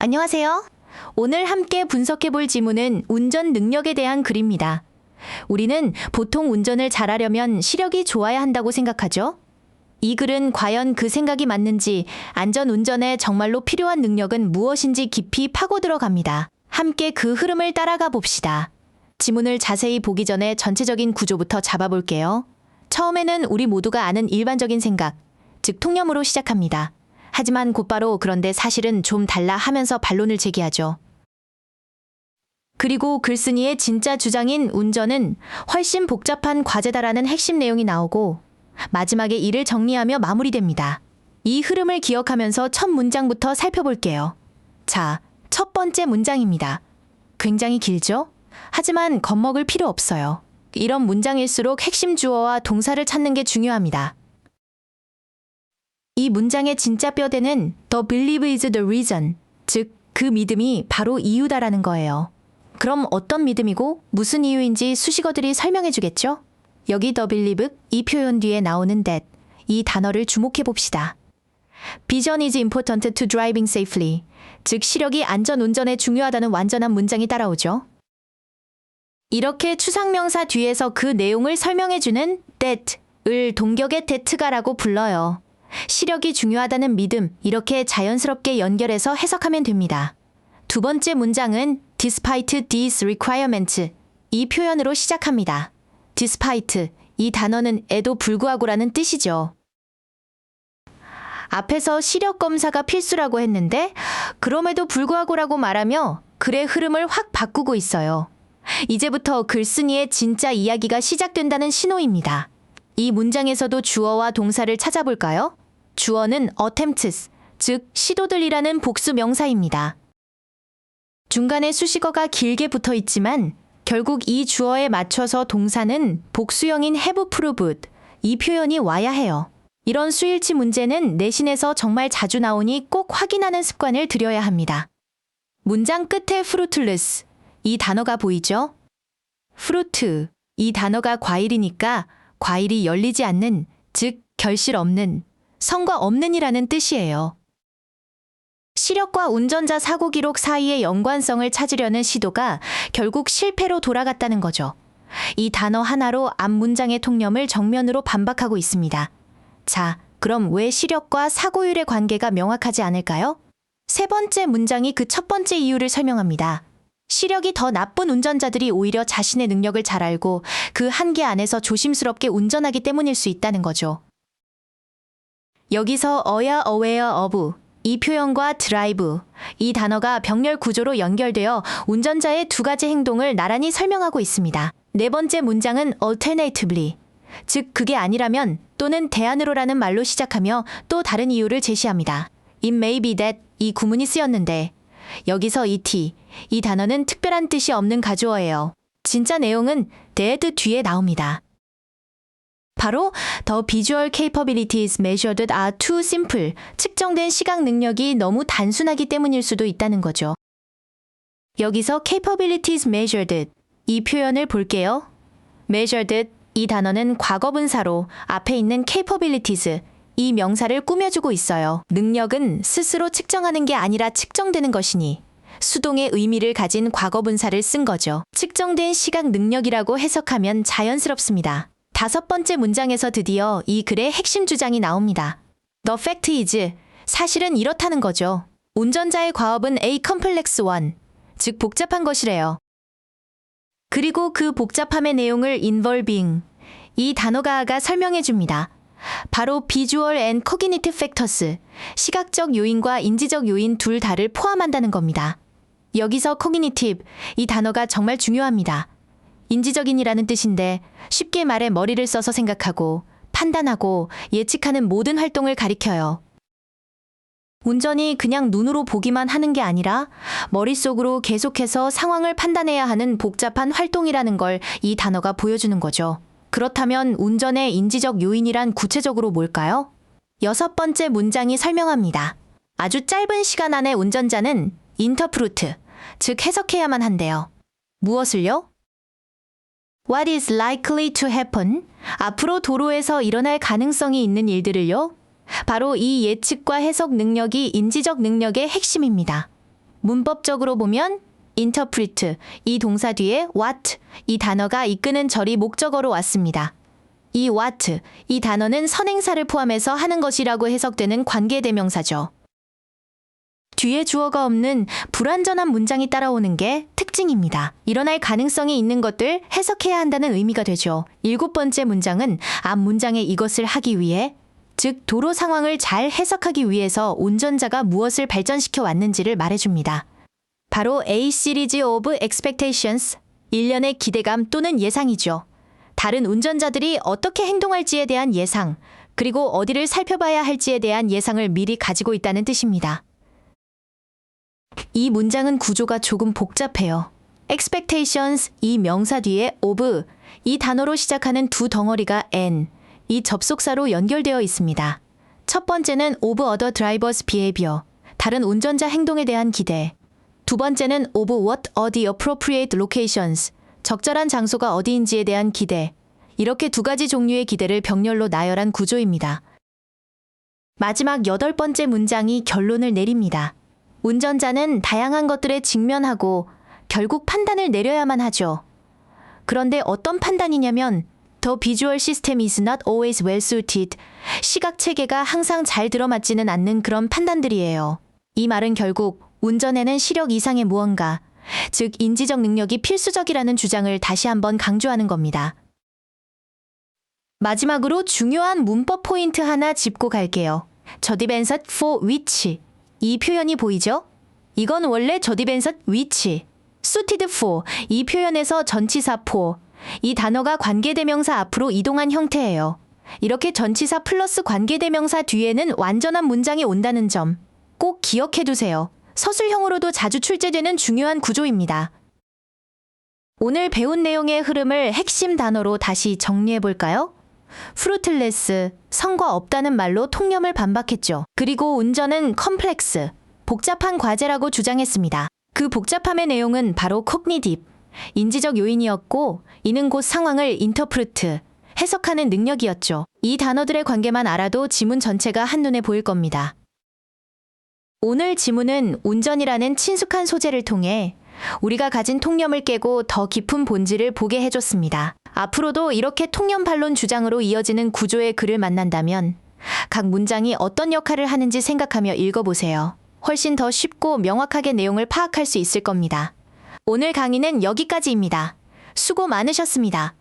안녕하세요. 오늘 함께 분석해 볼 지문은 운전 능력에 대한 글입니다. 우리는 보통 운전을 잘하려면 시력이 좋아야 한다고 생각하죠? 이 글은 과연 그 생각이 맞는지, 안전 운전에 정말로 필요한 능력은 무엇인지 깊이 파고 들어갑니다. 함께 그 흐름을 따라가 봅시다. 지문을 자세히 보기 전에 전체적인 구조부터 잡아볼게요. 처음에는 우리 모두가 아는 일반적인 생각, 즉 통념으로 시작합니다. 하지만 곧바로 그런데 사실은 좀 달라 하면서 반론을 제기하죠. 그리고 글쓴이의 진짜 주장인 운전은 훨씬 복잡한 과제다라는 핵심 내용이 나오고 마지막에 이를 정리하며 마무리됩니다. 이 흐름을 기억하면서 첫 문장부터 살펴볼게요. 자, 첫 번째 문장입니다. 굉장히 길죠? 하지만 겁먹을 필요 없어요. 이런 문장일수록 핵심 주어와 동사를 찾는 게 중요합니다. 이 문장의 진짜 뼈대는 The belief is the reason, 즉 그 믿음이 바로 이유다라는 거예요. 그럼 어떤 믿음이고 무슨 이유인지 수식어들이 설명해 주겠죠? 여기 The believe, 이 표현 뒤에 나오는 that, 이 단어를 주목해 봅시다. Vision is important to driving safely, 즉 시력이 안전 운전에 중요하다는 완전한 문장이 따라오죠. 이렇게 추상명사 뒤에서 그 내용을 설명해 주는 that을 동격의 that가라고 불러요. 시력이 중요하다는 믿음, 이렇게 자연스럽게 연결해서 해석하면 됩니다. 두 번째 문장은 despite these requirements, 이 표현으로 시작합니다. despite, 이 단어는 에도 불구하고라는 뜻이죠. 앞에서 시력 검사가 필수라고 했는데 그럼에도 불구하고라고 말하며 글의 흐름을 확 바꾸고 있어요. 이제부터 글쓴이의 진짜 이야기가 시작된다는 신호입니다. 이 문장에서도 주어와 동사를 찾아볼까요? 주어는 attempts, 즉 시도들이라는 복수 명사입니다. 중간에 수식어가 길게 붙어 있지만 결국 이 주어에 맞춰서 동사는 복수형인 have proved, 이 표현이 와야 해요. 이런 수일치 문제는 내신에서 정말 자주 나오니 꼭 확인하는 습관을 들여야 합니다. 문장 끝에 fruitless, 이 단어가 보이죠? fruit, 이 단어가 과일이니까 과일이 열리지 않는, 즉 결실 없는, 성과 없는이라는 뜻이에요. 시력과 운전자 사고 기록 사이의 연관성을 찾으려는 시도가 결국 실패로 돌아갔다는 거죠. 이 단어 하나로 앞 문장의 통념을 정면으로 반박하고 있습니다. 자, 그럼 왜 시력과 사고율의 관계가 명확하지 않을까요? 세 번째 문장이 그 첫 번째 이유를 설명합니다. 시력이 더 나쁜 운전자들이 오히려 자신의 능력을 잘 알고 그 한계 안에서 조심스럽게 운전하기 때문일 수 있다는 거죠. 여기서 aware of, 이 표현과 drive, 이 단어가 병렬 구조로 연결되어 운전자의 두 가지 행동을 나란히 설명하고 있습니다. 네 번째 문장은 alternatively, 즉 그게 아니라면 또는 대안으로라는 말로 시작하며 또 다른 이유를 제시합니다. It may be that, 이 구문이 쓰였는데 여기서 it, 이 단어는 특별한 뜻이 없는 가주어예요. 진짜 내용은 that 뒤에 나옵니다. 바로 the visual capabilities measured are too simple, 측정된 시각 능력이 너무 단순하기 때문일 수도 있다는 거죠. 여기서 capabilities measured, 이 표현을 볼게요. measured, 이 단어는 과거분사로 앞에 있는 capabilities, 이 명사를 꾸며주고 있어요. 능력은 스스로 측정하는 게 아니라 측정되는 것이니 수동의 의미를 가진 과거분사를 쓴 거죠. 측정된 시각 능력이라고 해석하면 자연스럽습니다. 다섯 번째 문장에서 드디어 이 글의 핵심 주장이 나옵니다. The fact is, 사실은 이렇다는 거죠. 운전자의 과업은 a complex one, 즉 복잡한 것이래요. 그리고 그 복잡함의 내용을 involving, 이 단어가 설명해 줍니다. 바로 visual and cognitive factors, 시각적 요인과 인지적 요인 둘 다를 포함한다는 겁니다. 여기서 cognitive, 이 단어가 정말 중요합니다. 인지적인이라는 뜻인데 쉽게 말해 머리를 써서 생각하고 판단하고 예측하는 모든 활동을 가리켜요. 운전이 그냥 눈으로 보기만 하는 게 아니라 머릿속으로 계속해서 상황을 판단해야 하는 복잡한 활동이라는 걸 이 단어가 보여주는 거죠. 그렇다면 운전의 인지적 요인이란 구체적으로 뭘까요? 여섯 번째 문장이 설명합니다. 아주 짧은 시간 안에 운전자는 interpret, 즉 해석해야만 한대요. 무엇을요? What is likely to happen? 앞으로 도로에서 일어날 가능성이 있는 일들을요? 바로 이 예측과 해석 능력이 인지적 능력의 핵심입니다. 문법적으로 보면 interpret, 이 동사 뒤에 what, 이 단어가 이끄는 절이 목적어로 왔습니다. 이 what, 이 단어는 선행사를 포함해서 하는 것이라고 해석되는 관계대명사죠. 뒤에 주어가 없는 불완전한 문장이 따라오는 게 특징입니다. 일어날 가능성이 있는 것들 해석해야 한다는 의미가 되죠. 7번째 문장은 앞 문장에 이것을 하기 위해, 즉 도로 상황을 잘 해석하기 위해서 운전자가 무엇을 발전시켜 왔는지를 말해줍니다. 바로 A series of expectations, 일련의 기대감 또는 예상이죠. 다른 운전자들이 어떻게 행동할지에 대한 예상, 그리고 어디를 살펴봐야 할지에 대한 예상을 미리 가지고 있다는 뜻입니다. 이 문장은 구조가 조금 복잡해요. expectations, 이 명사 뒤에 of, 이 단어로 시작하는 두 덩어리가 and, 이 접속사로 연결되어 있습니다. 첫 번째는 of other drivers behavior, 다른 운전자 행동에 대한 기대. 두 번째는 of what are the appropriate locations, 적절한 장소가 어디인지에 대한 기대. 이렇게 두 가지 종류의 기대를 병렬로 나열한 구조입니다. 마지막 8번째 문장이 결론을 내립니다. 운전자는 다양한 것들에 직면하고 결국 판단을 내려야만 하죠. 그런데 어떤 판단이냐면 The visual system is not always well suited. 시각 체계가 항상 잘 들어맞지는 않는 그런 판단들이에요. 이 말은 결국 운전에는 시력 이상의 무언가, 즉 인지적 능력이 필수적이라는 주장을 다시 한번 강조하는 겁니다. 마지막으로 중요한 문법 포인트 하나 짚고 갈게요. 저디벤서 for which, 이 표현이 보이죠? 이건 원래 저디벤서 which, suited for, 이 표현에서 전치사 for, 이 단어가 관계대명사 앞으로 이동한 형태예요. 이렇게 전치사 플러스 관계대명사 뒤에는 완전한 문장이 온다는 점 꼭 기억해두세요. 서술형으로도 자주 출제되는 중요한 구조입니다. 오늘 배운 내용의 흐름을 핵심 단어로 다시 정리해볼까요? fruitless, 성과 없다는 말로 통념을 반박했죠. 그리고 운전은 컴플렉스, 복잡한 과제라고 주장했습니다. 그 복잡함의 내용은 바로 cognitive, 인지적 요인이었고 이는 곧 상황을 interpret, 해석하는 능력이었죠. 이 단어들의 관계만 알아도 지문 전체가 한눈에 보일 겁니다. 오늘 지문은 운전이라는 친숙한 소재를 통해 우리가 가진 통념을 깨고 더 깊은 본질을 보게 해줬습니다. 앞으로도 이렇게 통념 반론 주장으로 이어지는 구조의 글을 만난다면 각 문장이 어떤 역할을 하는지 생각하며 읽어보세요. 훨씬 더 쉽고 명확하게 내용을 파악할 수 있을 겁니다. 오늘 강의는 여기까지입니다. 수고 많으셨습니다.